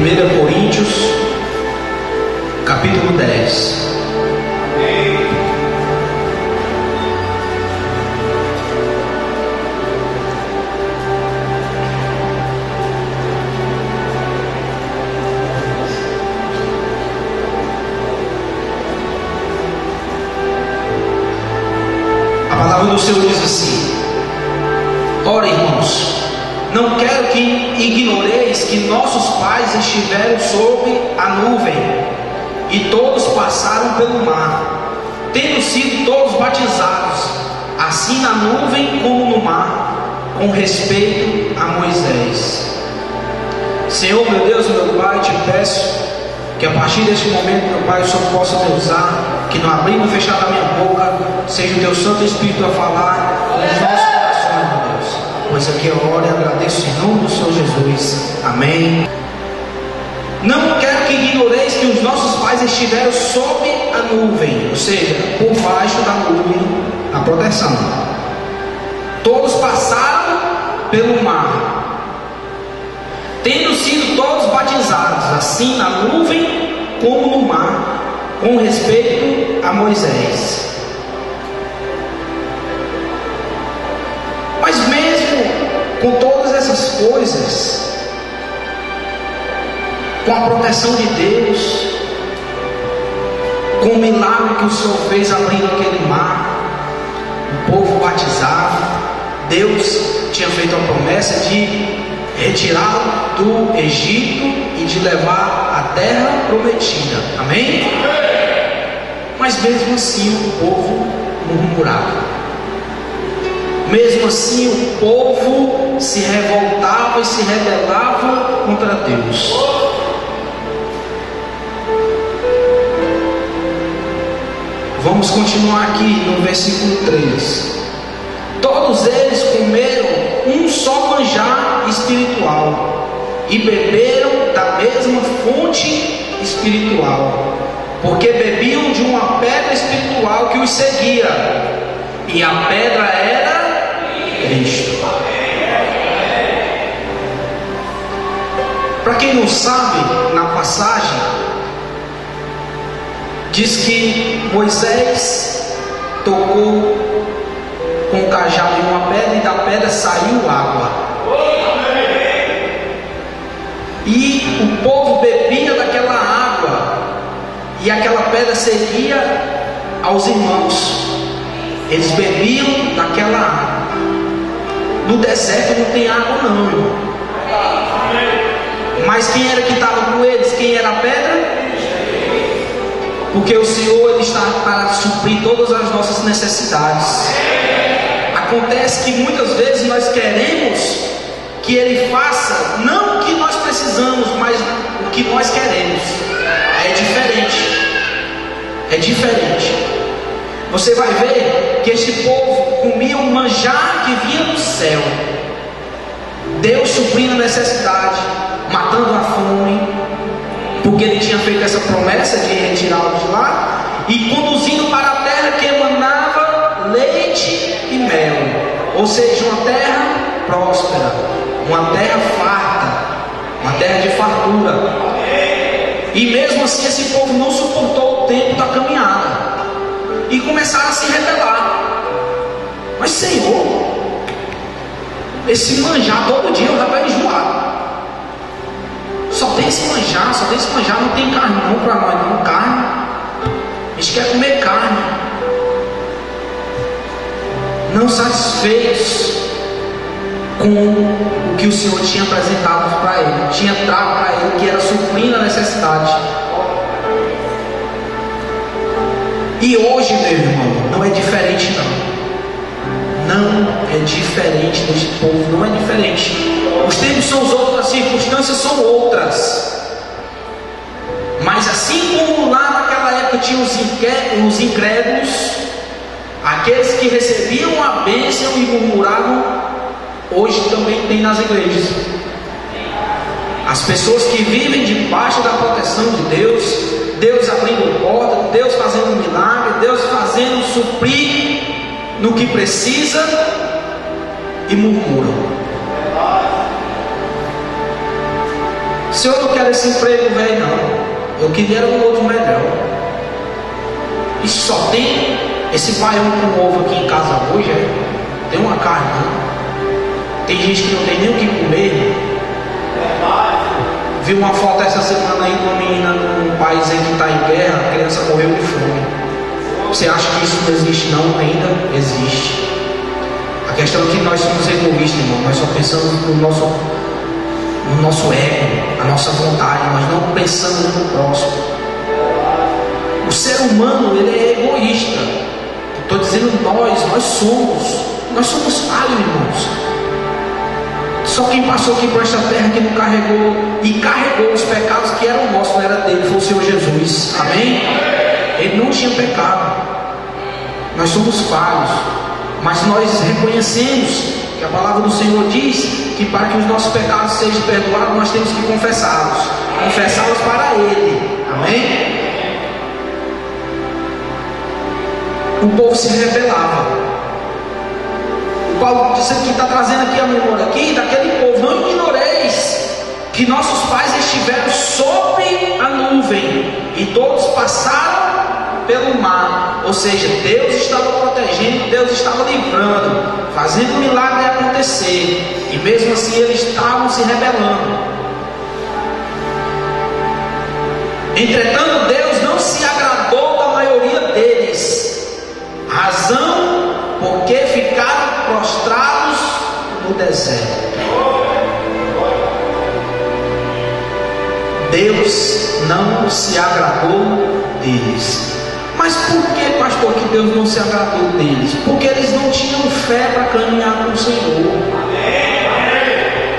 1 Coríntios, capítulo 10. A palavra do Senhor diz assim: ora, irmãos, não quero que ignoreis que nossos pais estiveram sob a nuvem, e todos passaram pelo mar, tendo sido todos batizados, assim na nuvem como no mar, com respeito a Moisés. Senhor, meu Deus, meu Pai, te peço que a partir deste momento, meu Pai, o Senhor possa me usar, que no abrir e no fechar da minha boca, seja o Teu Santo Espírito a falar nos nossos corações, meu Deus. Pois aqui eu oro e agradeço em nome do Senhor Jesus. Amém. Não quero que ignoreis que os nossos pais estiveram sob a nuvem, ou seja, por baixo da nuvem, a proteção. Todos passaram pelo mar, tendo sido todos batizados, assim na nuvem como no mar, com respeito a Moisés. Mas mesmo com todas essas coisas, com a proteção de Deus, com o milagre que o Senhor fez abrindo aquele mar, o povo batizado, Deus tinha feito a promessa de retirá-lo do Egito e de levar à terra prometida. Amém? Mas mesmo assim o povo murmurava. Mesmo assim o povo se revoltava e se rebelava contra Deus. Vamos continuar aqui no versículo 3. Todos eles comeram um só manjar espiritual e beberam da mesma fonte espiritual, porque bebiam de uma pedra espiritual que os seguia, e a pedra era Cristo. Para quem não sabe, na passagem diz que Moisés tocou com o cajado em uma pedra, e da pedra saiu água, e o povo bebia daquela água, e aquela pedra seguia aos irmãos. Eles bebiam daquela água. No deserto não tem água não, irmão. Mas quem era que estava com eles? Quem era a pedra? Porque o Senhor, Ele está para suprir todas as nossas necessidades. Acontece que muitas vezes nós queremos que Ele faça não o que nós precisamos, mas o que nós queremos. É diferente. É diferente. Você vai ver que este povo comia um manjar que vinha do céu. Deus suprindo a necessidade, matando a fome, porque Ele tinha feito essa promessa de retirá-los de lá e conduzindo para a terra que emanava leite e mel, ou seja, uma terra próspera, uma terra farta, uma terra de fartura. E mesmo assim esse povo não suportou o tempo da caminhada e começaram a se rebelar. Mas Senhor, esse manjar todo dia eu já estou enjoado. Só tem esse manjar, não tem carne não para nós, não carne. A gente quer comer carne. Não satisfeitos com o que o Senhor tinha apresentado para ele, tinha trago para ele, que era suprindo a necessidade. E hoje, meu irmão, não é diferente não. Não é diferente deste povo, não é diferente. Os tempos são os outros, as circunstâncias são outras. Mas assim como lá naquela época tinha os incrédulos, aqueles que recebiam a bênção e murmuravam, hoje também tem nas igrejas. As pessoas que vivem debaixo da proteção de Deus, Deus abrindo porta, Deus fazendo milagre, Deus fazendo suprir no que precisa, e murmuram. Senhor, eu não quero esse emprego velho, não. Eu queria um outro melhor. E só tem esse baião com ovo aqui em casa hoje, tem uma carne, não. Tem gente que não tem nem o que comer. Vi uma foto essa semana aí de uma menina num país aí que está em guerra, a criança morreu de fome. Você acha que isso não existe? Não, ainda existe. A questão é que nós somos egoístas, irmão. Nós só pensamos no nosso ego, a nossa vontade. Nós não pensamos no próximo. O ser humano, ele é egoísta. Estou dizendo nós somos falhos, irmãos. Só quem passou aqui por esta terra que não carregou os pecados que eram nossos, não era dele, foi o Senhor Jesus. Amém? Ele não tinha pecado. Nós somos falhos, mas nós reconhecemos que a palavra do Senhor diz que para que os nossos pecados sejam perdoados, nós temos que confessá-los para Ele. Amém? O povo se rebelava. O Paulo está trazendo aqui a memória aqui daquele povo. Não ignoreis que nossos pais estiveram sob a nuvem e todos passaram pelo mar. Ou seja, Deus estava protegendo, Deus estava livrando, fazendo o milagre acontecer, e mesmo assim eles estavam se rebelando. Entretanto, Deus não se agradou da maioria deles, razão porque ficaram prostrados no deserto. Deus não se agradou deles. Mas por que, pastor, que Deus não se agradou deles? Porque eles não tinham fé para caminhar com o Senhor.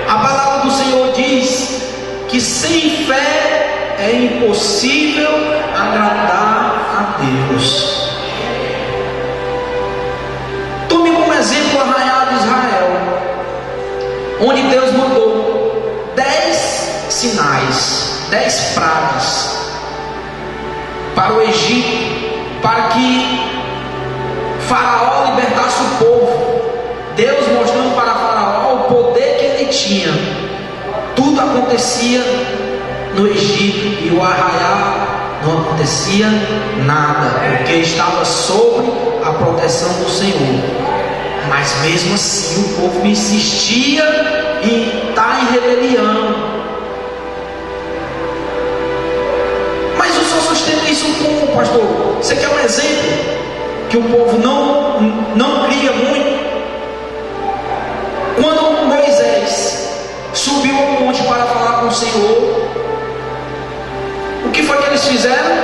A palavra do Senhor diz que sem fé é impossível agradar a Deus. Tome como exemplo o arraial de Israel, onde Deus mandou 10 sinais, 10 pragas para o Egito, para que Faraó libertasse o povo. Deus mostrando para Faraó o poder que ele tinha. Tudo acontecia no Egito e o arraial não acontecia nada, porque estava sob a proteção do Senhor. Mas mesmo assim o povo insistia em estar em rebelião. Mas o Senhor sustenta isso como, pastor? Você quer um exemplo que o povo não cria muito? Quando Moisés subiu ao monte para falar com o Senhor, o que foi que eles fizeram?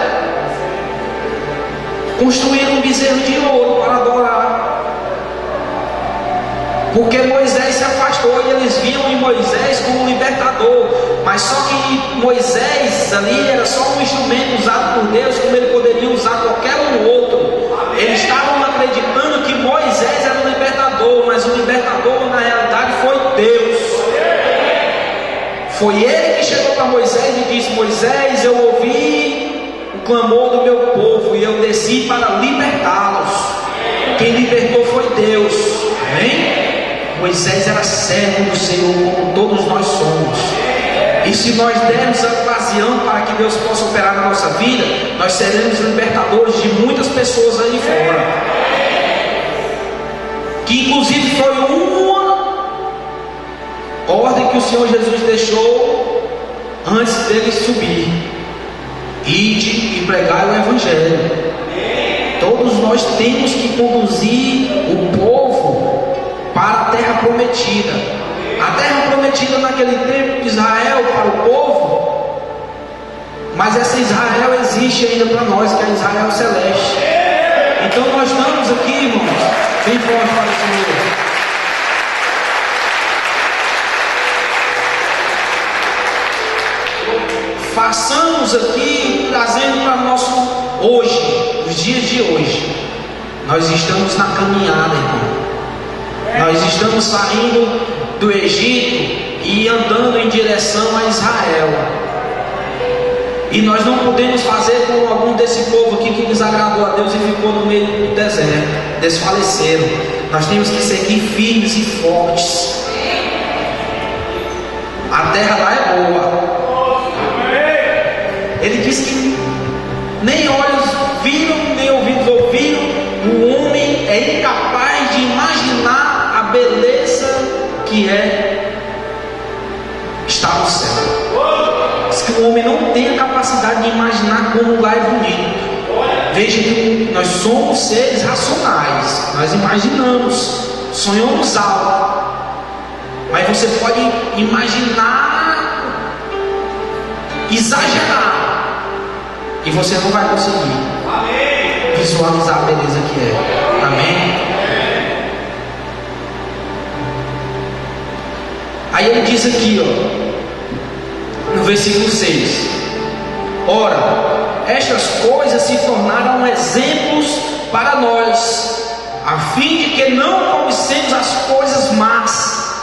Construíram um bezerro de ouro para adorar. Porque Moisés se afastou e eles viam em Moisés como um libertador. Mas só que Moisés ali era só um instrumento usado por Deus, como ele poderia usar qualquer um outro. Eles estavam acreditando que Moisés era o libertador, mas o libertador na realidade foi Deus. Foi ele que chegou para Moisés e disse: Moisés, eu ouvi o clamor do meu povo e eu desci para libertá-los. Quem libertou foi Deus. Amém? Moisés era servo do Senhor, como todos nós somos. E se nós dermos a ocasião para que Deus possa operar na nossa vida, nós seremos libertadores de muitas pessoas aí fora. Que inclusive foi uma ordem que o Senhor Jesus deixou antes dele subir: ide e pregai o Evangelho. Todos nós temos que conduzir o povo para a terra prometida. A terra prometida naquele tempo de Israel para o povo, mas essa Israel existe ainda para nós, que é Israel celeste. Então nós estamos aqui, irmãos, bem forte para o Senhor. Façamos aqui, trazendo para nosso hoje, os dias de hoje. Nós estamos na caminhada, irmão. Nós estamos saindo do Egito e andando em direção a Israel. E nós não podemos fazer como algum desse povo aqui que desagradou a Deus e ficou no meio do deserto, desfaleceram. Nós temos que seguir firmes e fortes. A terra lá é boa. é incapaz de imaginar a beleza que é estar no céu. Diz que o homem não tem a capacidade de imaginar como lá é bonito. Veja que nós somos seres racionais, nós imaginamos, sonhamos algo, mas você pode imaginar, exagerar, e você não vai conseguir visualizar a beleza que é. Amém? Aí ele diz aqui, ó, no versículo 6: ora, estas coisas se tornaram exemplos para nós, a fim de que não cobicemos as coisas más,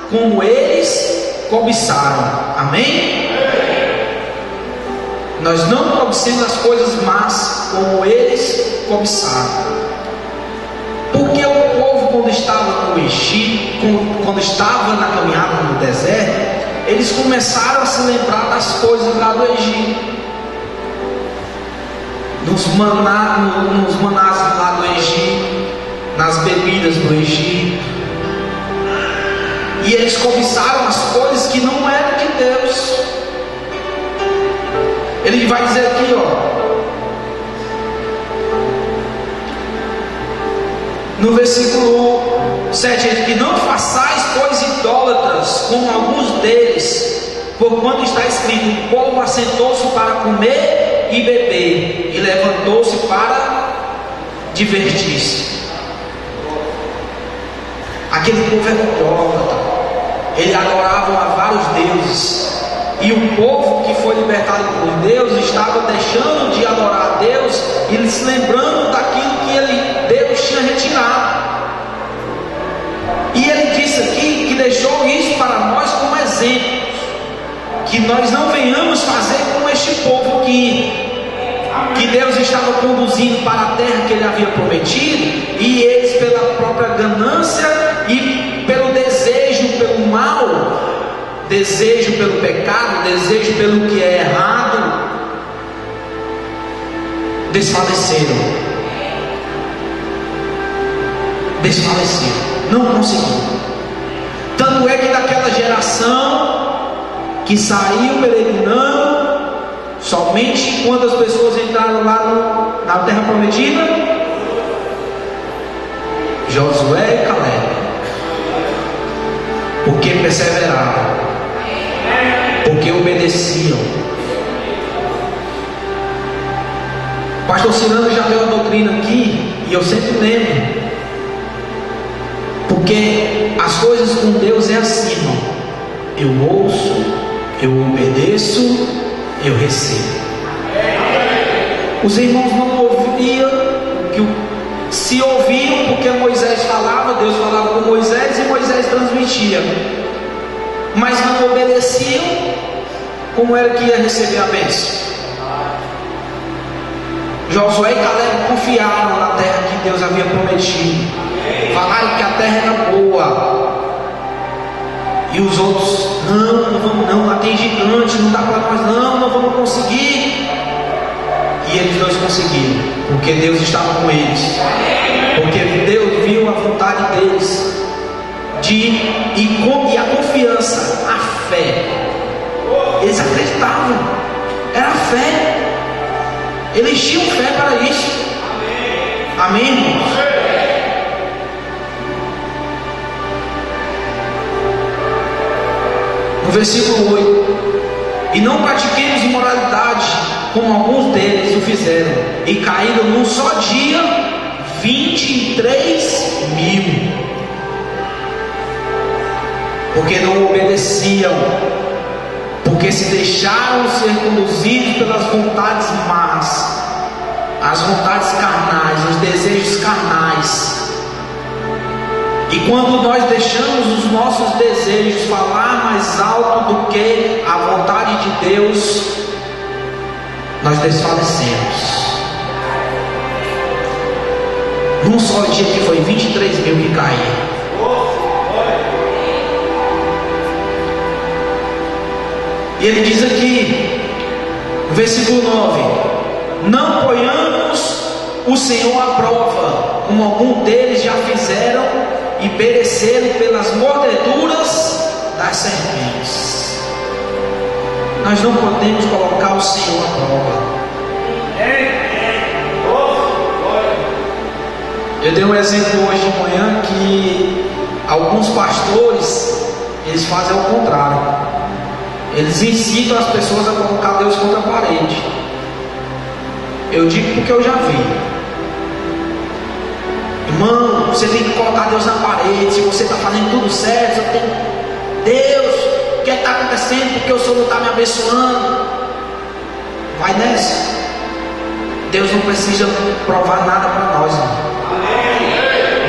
como eles cobiçaram. Amém? Nós não cobicemos as coisas más, como eles cobiçaram. Porque o povo, quando estava no Egito, quando estava na caminhada no deserto, eles começaram a se lembrar das coisas lá do Egito, nos manás lá do Egito, nas bebidas do Egito, e eles cobiçaram as coisas que não eram de Deus. Ele vai dizer aqui, ó, no versículo 7, ele diz que não façais, pois, idólatras, como alguns deles, porquanto está escrito: o povo assentou-se para comer e beber, e levantou-se para divertir-se. Aquele povo era idólatra, ele adorava a vários deuses, e o povo que foi libertado por Deus estava deixando de adorar a Deus e se lembrando daquilo que Deus tinha retirado. E ele disse aqui que deixou isso para nós como exemplo, que nós não venhamos fazer como este povo que Deus estava conduzindo para a terra que ele havia prometido, e eles, pela própria ganância e pelo desejo pelo mal, desejo pelo pecado, desejo pelo que é errado, desfaleceram, não conseguiram. Tanto é que daquela geração que saiu peregrinando, somente quantas pessoas entraram lá na terra prometida? Josué e Caleb, porque perseveraram, porque obedeciam. O pastor Cirano já deu a doutrina aqui, e eu sempre lembro, porque as coisas com Deus é assim, irmão. Eu ouço, eu obedeço, eu recebo. Os irmãos não ouviam, se ouviam porque Moisés falava, Deus falava com Moisés e Moisés transmitia, mas não obedeciam. Como era que ia receber a bênção? Josué e Caleb confiaram na terra que Deus havia prometido, falaram que a terra era boa, e os outros: não vamos não, lá tem gigante, não dá para nós não vamos conseguir. E eles dois conseguiram, porque Deus estava com eles, porque Deus viu a vontade deles, e a confiança, a fé. Eles acreditavam, era a fé, eles tinham fé para isso. Amém, irmãos? No versículo 8: e não pratiquemos imoralidade, como alguns deles o fizeram, e caíram num só dia 23.000, porque não obedeciam, porque se deixaram ser conduzidos pelas vontades más, as vontades carnais, os desejos carnais. E quando nós deixamos os nossos desejos falar mais alto do que a vontade de Deus, nós desfalecemos. Num só dia que foi 23.000 que caíram. E ele diz aqui, versículo 9: não ponhamos o Senhor à prova como alguns deles já fizeram e pereceram pelas mordeduras das serpentes. Nós não podemos colocar o Senhor à prova. Eu dei um exemplo hoje de manhã que alguns pastores, eles fazem o contrário. Eles incitam as pessoas a colocar Deus contra a parede. Eu digo porque eu já vi. Irmão, você tem que colocar Deus na parede. Se você está fazendo tudo certo, você tem... Deus, o que está acontecendo? Porque o Senhor não está me abençoando. Vai nessa. Deus não precisa provar nada para nós, irmão.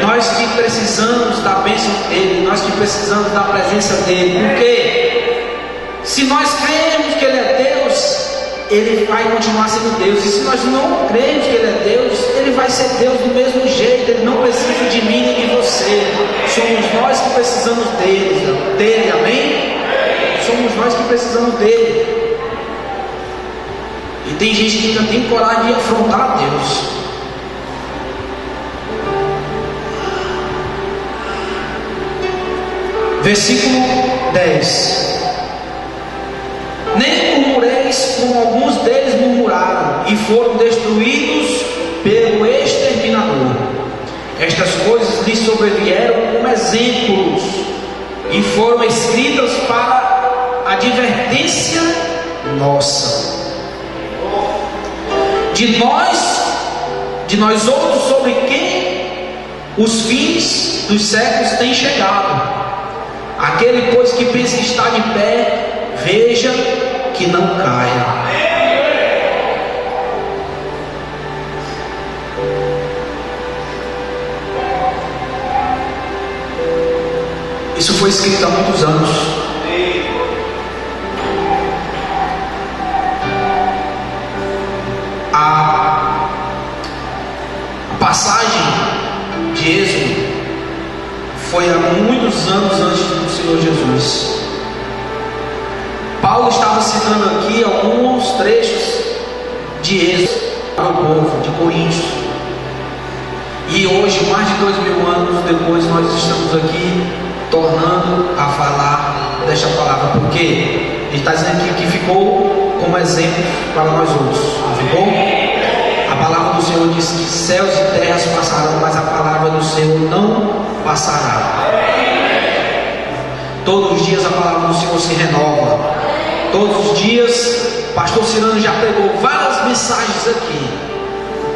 Nós que precisamos da bênção dele, nós que precisamos da presença dele. Por quê? Se nós cremos que ele é Deus, ele vai continuar sendo Deus. E se nós não cremos que ele é Deus, ele vai ser Deus do mesmo jeito. Ele não precisa de mim nem de você. Somos nós que precisamos dele, amém? Somos nós que precisamos dele. E tem gente que não tem coragem de afrontar Deus. Versículo 10. Nem murmureis como alguns deles murmuraram e foram destruídos pelo exterminador. Estas coisas lhes sobrevieram como exemplos e foram escritas para advertência nossa. De nós outros, sobre quem os fins dos séculos têm chegado. Aquele, pois, que pensa estar de pé, veja que não caia. Isso foi escrito há muitos anos. A passagem de Êxodo foi há muitos anos antes do Senhor Jesus. Paulo estava citando aqui alguns trechos de Êxodo para o povo de Coríntios. E hoje, mais de 2000 anos depois, nós estamos aqui tornando a falar desta palavra. Porque ele está dizendo aqui que ficou como exemplo para nós outros. Não ficou? A palavra do Senhor diz que céus e terras passarão, mas a palavra do Senhor não passará. Todos os dias a palavra do Senhor se renova. Todos os dias, pastor Cirano já pregou várias mensagens aqui.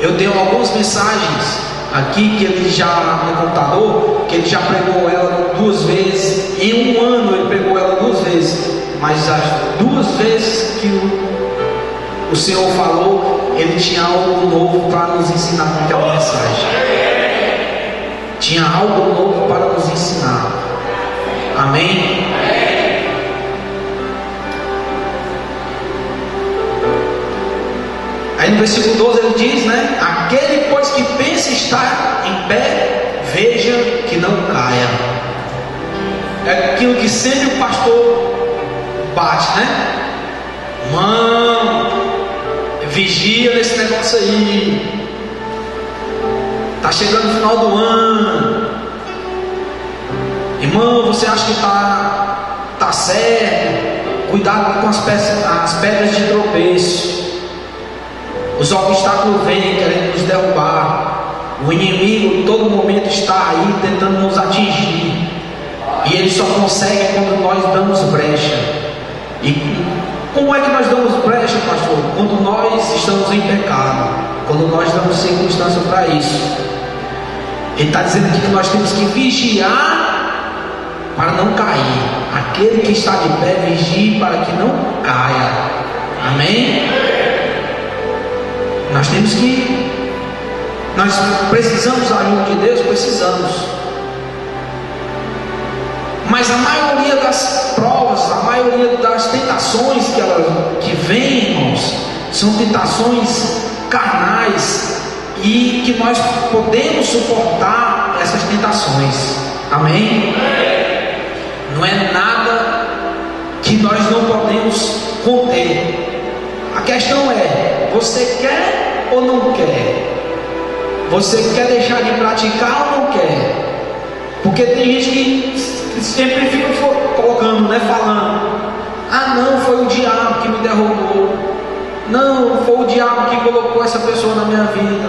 Eu tenho algumas mensagens aqui que ele já, no computador, que ele já pregou ela 2 vezes. Em um ano ele pregou ela 2 vezes. Mas as 2 vezes que o Senhor falou, ele tinha algo novo para nos ensinar com aquela mensagem. Tinha algo novo para nos ensinar. Amém? Aí no versículo 12 ele diz, né? Aquele, pois, que pensa estar em pé, veja que não caia. É aquilo que sempre o pastor bate, né? Irmão, vigia nesse negócio aí. Tá chegando o final do ano. Irmão, você acha que tá certo? Cuidado com as pedras de tropeço. Os obstáculos vêm querendo nos derrubar. O inimigo em todo momento está aí tentando nos atingir. E ele só consegue quando nós damos brecha. E como é que nós damos brecha, pastor? Quando nós estamos em pecado. Quando nós damos circunstância para isso. Ele está dizendo aqui que nós temos que vigiar para não cair. Aquele que está de pé, vigie para que não caia. Amém? Nós temos que... Nós precisamos da ajuda de Deus? Precisamos. Mas a maioria das provas, a maioria das tentações que vêm, irmãos, são tentações carnais e que nós podemos suportar essas tentações. Amém? Não é nada que nós não podemos conter. A questão é: você quer ou não quer? Você quer deixar de praticar ou não quer? Porque tem gente que sempre fica colocando, né? Falando: ah, não, foi o diabo que me derrubou. Não, foi o diabo que colocou essa pessoa na minha vida.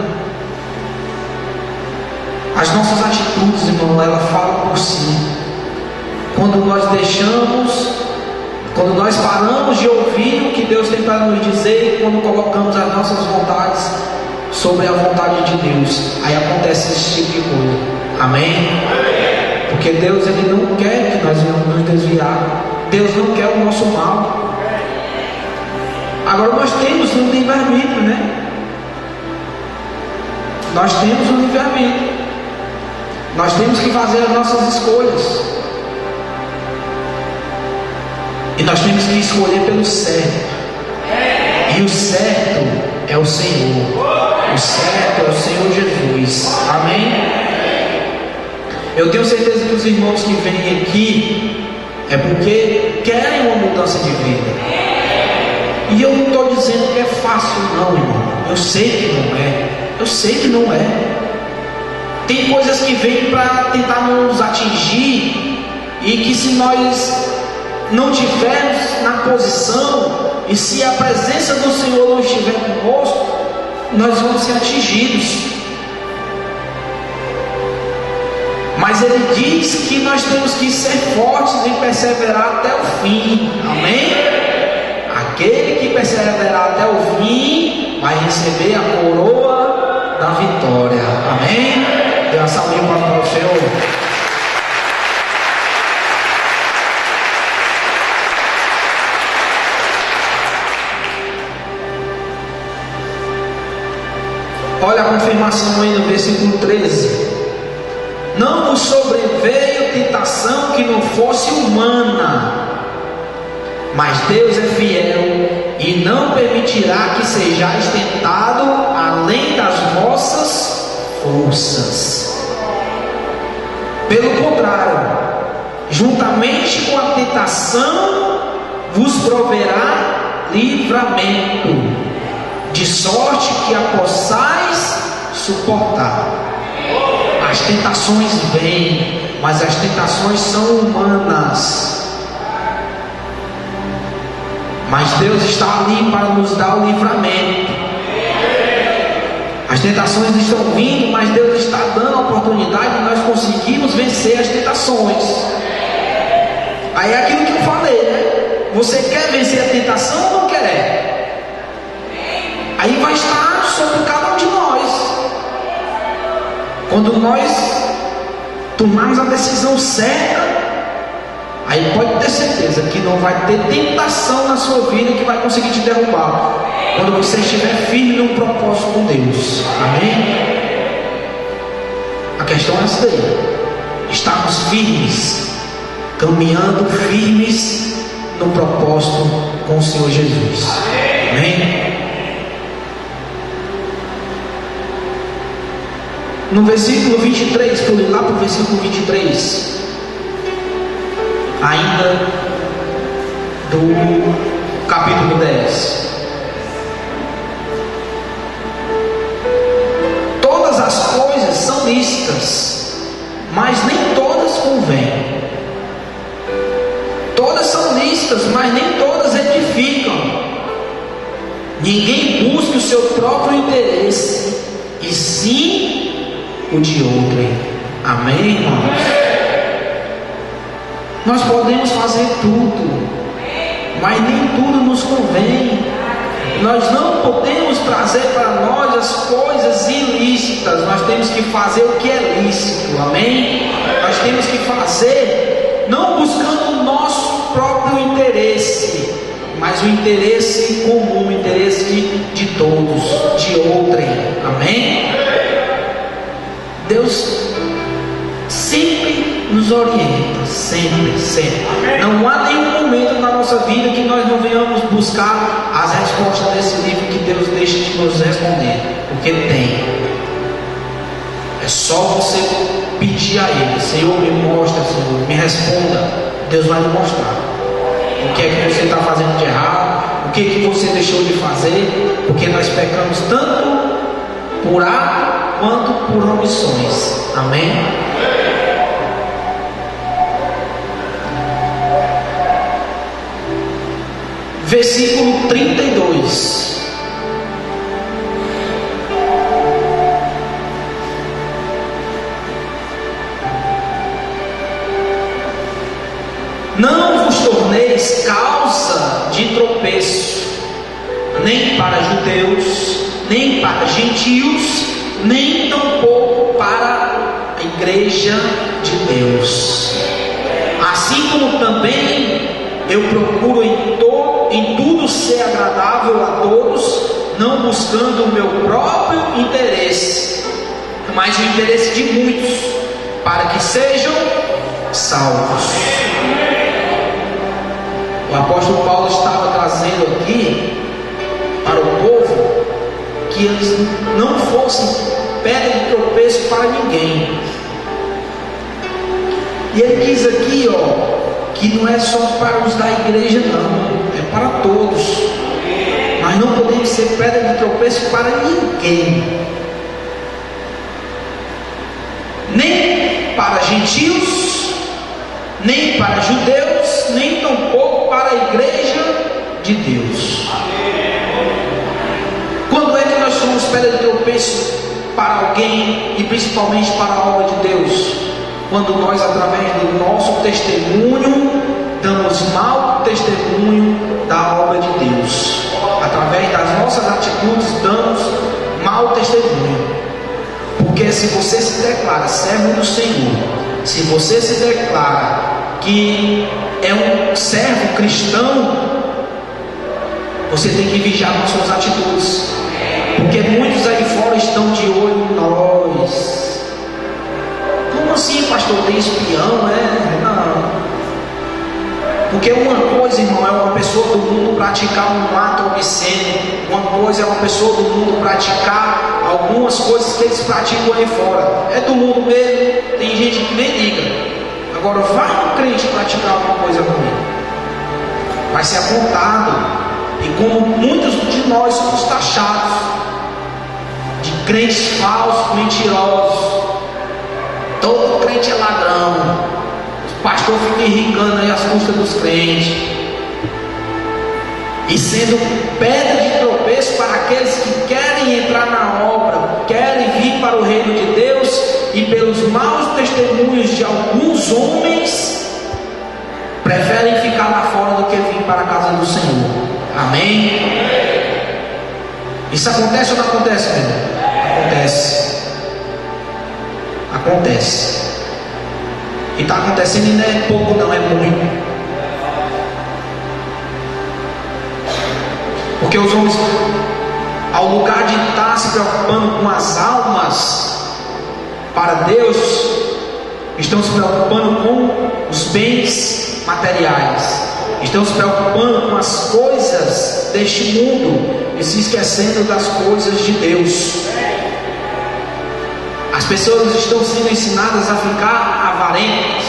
As nossas atitudes, irmão, ela fala por si. Quando nós paramos de ouvir o que Deus tem para nos dizer, e quando colocamos as nossas vontades sobre a vontade de Deus, aí acontece esse tipo de coisa. Amém? Porque Deus, Ele não quer que nós venhamos nos desviar. Deus não quer o nosso mal. Agora nós temos um livre-arbítrio, né? Nós temos um livre-arbítrio. Nós temos que fazer as nossas escolhas. E nós temos que escolher pelo certo. E o certo é o Senhor. O certo é o Senhor Jesus. Amém? Eu tenho certeza que os irmãos que vêm aqui é porque querem uma mudança de vida. E eu não estou dizendo que é fácil não, irmão. Eu sei que não é. Eu sei que não é. Tem coisas que vêm para tentar nos atingir, e que se nós não tivermos na posição, e se a presença do Senhor não estiver conosco, nós vamos ser atingidos. Mas Ele diz que nós temos que ser fortes e perseverar até o fim. Amém? Aquele que perseverar até o fim vai receber a coroa da vitória. Amém? Dê uma salvinha para o Senhor. Olha a confirmação aí no versículo 13. Não vos sobreveio tentação que não fosse humana, mas Deus é fiel e não permitirá que sejais tentado além das vossas forças. Pelo contrário, juntamente com a tentação vos proverá livramento, de sorte que a possais suportar. As tentações vêm, mas as tentações são humanas. Mas Deus está ali para nos dar o livramento. As tentações estão vindo, mas Deus está dando a oportunidade de nós conseguirmos vencer as tentações. Aí é aquilo que eu falei, né? Você quer vencer a tentação ou não quer? Aí vai estar sobre cada um de nós. Quando nós tomarmos a decisão certa, aí pode ter certeza que não vai ter tentação na sua vida que vai conseguir te derrubar, quando você estiver firme num propósito com Deus. Amém? A questão é essa daí. Estarmos firmes, caminhando firmes no propósito com o Senhor Jesus. Amém? No versículo 23, pule lá para o versículo 23, ainda do capítulo 10. Todas as coisas são lícitas, mas nem todas convêm. Todas são lícitas, mas nem todas edificam. Ninguém busca o seu próprio interesse, e sim o de outrem. Amém, irmãos? Nós podemos fazer tudo, mas nem tudo nos convém. Nós não podemos trazer para nós as coisas ilícitas. Nós temos que fazer o que é lícito. Amém? Nós temos que fazer não buscando o nosso próprio interesse, mas o interesse comum, o interesse de todos, de outrem. Amém? Deus sempre nos orienta, sempre. Não há nenhum momento na nossa vida que nós não venhamos buscar as respostas desse livro que Deus deixa de nos responder, porque tem. É só você pedir a Ele: Senhor, me mostra, Senhor, me responda. Deus vai lhe mostrar o que é que você está fazendo de errado, o que é que você deixou de fazer, porque nós pecamos tanto por A quanto por omissões. Amém? Versículo 32. Não vos torneis causa de tropeço, nem para judeus, nem para gentios, nem tampouco para a igreja de Deus. Assim como também eu procuro em tudo ser agradável a todos, não buscando o meu próprio interesse, mas o interesse de muitos, para que sejam salvos. O apóstolo Paulo estava trazendo aqui para o povo que eles não fossem pedra de tropeço para ninguém. E ele diz aqui, que não é só para os da igreja, não, é para todos. Mas não podemos ser pedra de tropeço para ninguém, nem para gentios, nem para judeus, nem tampouco para a igreja de Deus. Quando é que nós somos pedra de tropeço para alguém e principalmente para a obra de Deus? Quando nós, através do nosso testemunho, damos mau testemunho da obra de Deus. Através das nossas atitudes, damos mau testemunho. Porque se você se declara servo do Senhor, se você se declara que é um servo cristão, você tem que vigiar com suas atitudes. Porque muitos aí fora estão de olho em nós. Como assim, pastor? Tem espião? Não. Porque uma coisa, irmão, é uma pessoa do mundo praticar um ato obsceno. Uma coisa é uma pessoa do mundo praticar algumas coisas que eles praticam aí fora. É do mundo mesmo, tem gente que nem liga. Agora vai um crente praticar alguma coisa ruim, vai ser apontado. E como muitos de nós somos taxados de crentes falsos, mentirosos, todo crente é ladrão, o pastor fica enricando aí as custas dos crentes, e sendo pedra de tropeço para aqueles que querem entrar na obra, querem vir para o reino de Deus, e pelos maus testemunhos de alguns homens, preferem ficar lá fora do que vir para a casa do Senhor. Amém? Isso acontece ou não acontece, meu irmão? Acontece. E está acontecendo e não é pouco, não, é muito. Porque os homens, ao lugar de estar se preocupando com as almas para Deus, estão se preocupando com os bens materiais, estão se preocupando com as coisas deste mundo e se esquecendo das coisas de Deus. As pessoas estão sendo ensinadas a ficar avarentas,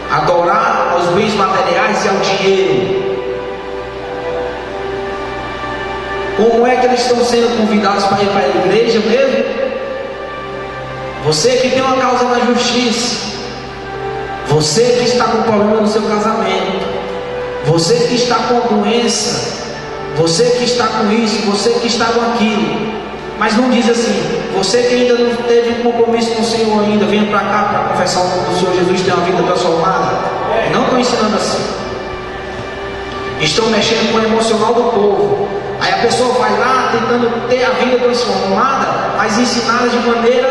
a adorar aos bens materiais e ao dinheiro. Como é que eles estão sendo convidados para ir para a igreja mesmo? Você que tem uma causa na justiça, você que está com problema no seu casamento, você que está com doença, você que está com isso, você que está com aquilo, mas não diz assim: você que ainda não teve compromisso com o Senhor ainda, venha para cá para confessar o nome do Senhor Jesus, ter uma vida transformada. Não estão ensinando assim. Estão mexendo com o emocional do povo. Aí a pessoa vai lá tentando ter a vida transformada, mas ensinada de maneira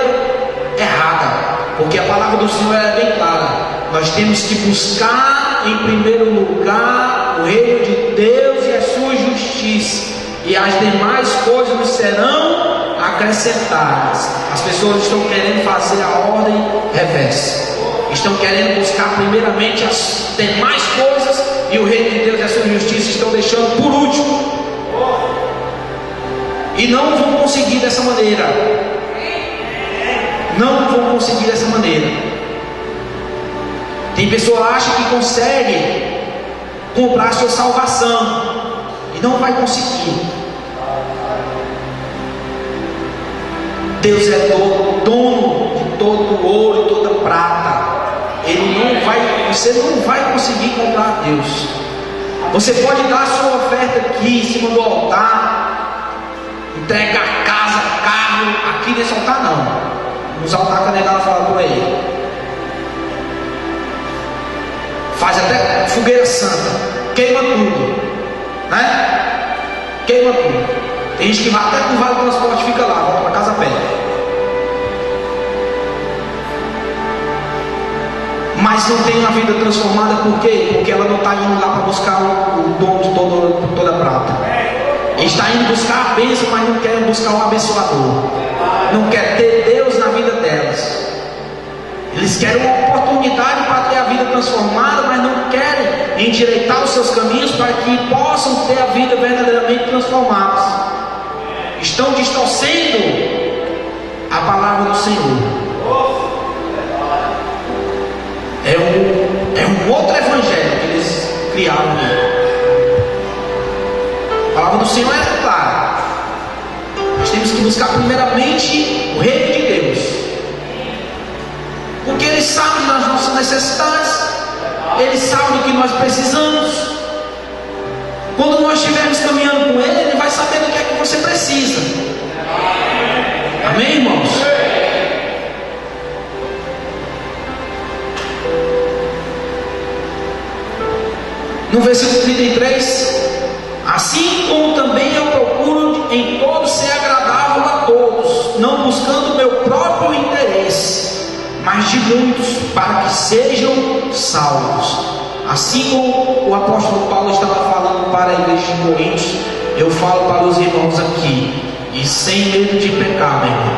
errada. Porque a palavra do Senhor é bem clara: nós temos que buscar em primeiro lugar o reino de Deus e a sua justiça, e as demais coisas nos serão acrescentadas. As pessoas estão querendo fazer a ordem reversa, estão querendo buscar primeiramente as demais coisas, e o reino de Deus e a sua justiça estão deixando por último, e não vão conseguir dessa maneira. Não vão conseguir dessa maneira. Tem pessoa que acha que consegue comprar a sua salvação e não vai conseguir. Deus é dono de todo ouro e toda prata. Você não vai conseguir comprar Deus. Você pode dar a sua oferta aqui em cima do altar, entregar casa, carro, aqui nesse altar não. Nos altares que a negada fala por aí. Faz até fogueira santa, queima tudo, né? Queima tudo. Tem gente que vai até com o vale do transporte, fica lá, volta para casa a pé. Mas não tem uma vida transformada, por quê? Porque ela não está indo lá para buscar o dom de toda a prata. Eles estão indo buscar a bênção, mas não querem buscar o abençoador. Não quer ter Deus na vida delas. Eles querem uma oportunidade para ter a vida transformada, mas não querem endireitar os seus caminhos para que possam ter a vida verdadeiramente transformada. Estão distorcendo a palavra do Senhor. É um outro evangelho que eles criaram ali. A palavra do Senhor é clara. Nós temos que buscar primeiramente o reino de Deus, porque Ele sabe das nossas necessidades, Ele sabe do que nós precisamos. Quando nós estivermos caminhando com Ele, Ele vai saber do que é que você precisa. Amém, irmãos? No versículo 33, assim como também eu procuro em todo ser agradável a todos, não buscando o meu próprio interesse, mas de muitos, para que sejam salvos. Assim como o apóstolo Paulo estava falando para a igreja de Coríntios, eu falo para os irmãos aqui, e sem medo de pecar, meu irmão.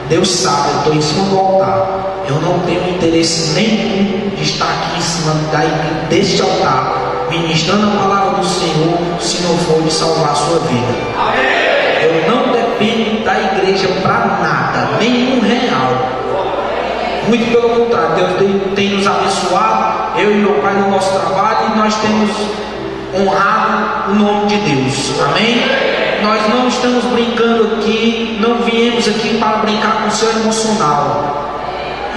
Deus sabe, eu estou em cima do altar, eu não tenho interesse nenhum de estar aqui em cima deste altar, ministrando a palavra do Senhor, se não for de salvar a sua vida. Eu não dependo da igreja para nada, nenhum real. Muito pelo contrário, Deus tem nos abençoado, eu e meu pai no nosso trabalho, e nós temos honrado o nome de Deus. Amém? Nós não estamos brincando aqui, não viemos aqui para brincar com o seu emocional.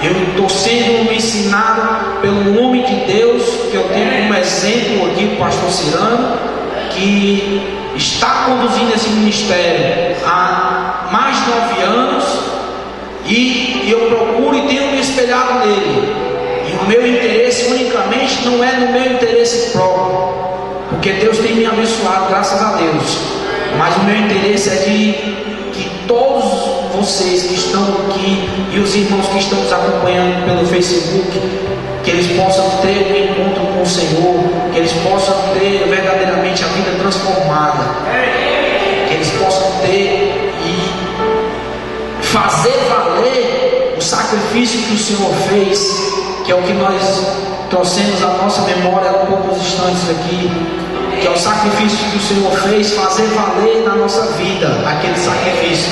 Eu estou sendo ensinado pelo homem de Deus, que eu tenho como exemplo aqui, o pastor Cirano, que está conduzindo esse ministério há mais de 9 anos, e eu procuro e tenho me espelhado nele. E o meu interesse unicamente não é no meu interesse próprio, porque Deus tem me abençoado, graças a Deus. Mas o meu interesse é de que todos vocês que estão aqui e os irmãos que estão nos acompanhando pelo Facebook, que eles possam ter um encontro com o Senhor, que eles possam ter verdadeiramente a vida transformada, que eles possam ter e fazer valer o sacrifício que o Senhor fez, que é o que nós trouxemos à nossa memória há poucos instantes aqui, que é o sacrifício que o Senhor fez, fazer valer na nossa vida aquele sacrifício,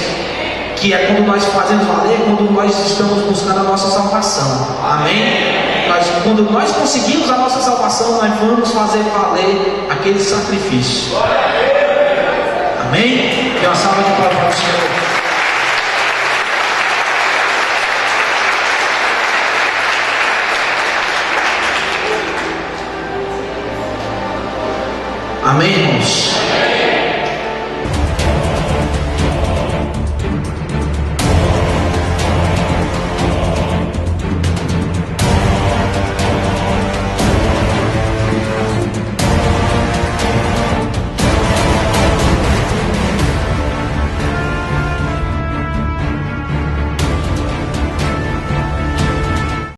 que é quando nós fazemos valer, quando nós estamos buscando a nossa salvação. Amém? Quando nós conseguimos a nossa salvação, nós vamos fazer valer aquele sacrifício. Amém? E uma salva de palmas para o Senhor.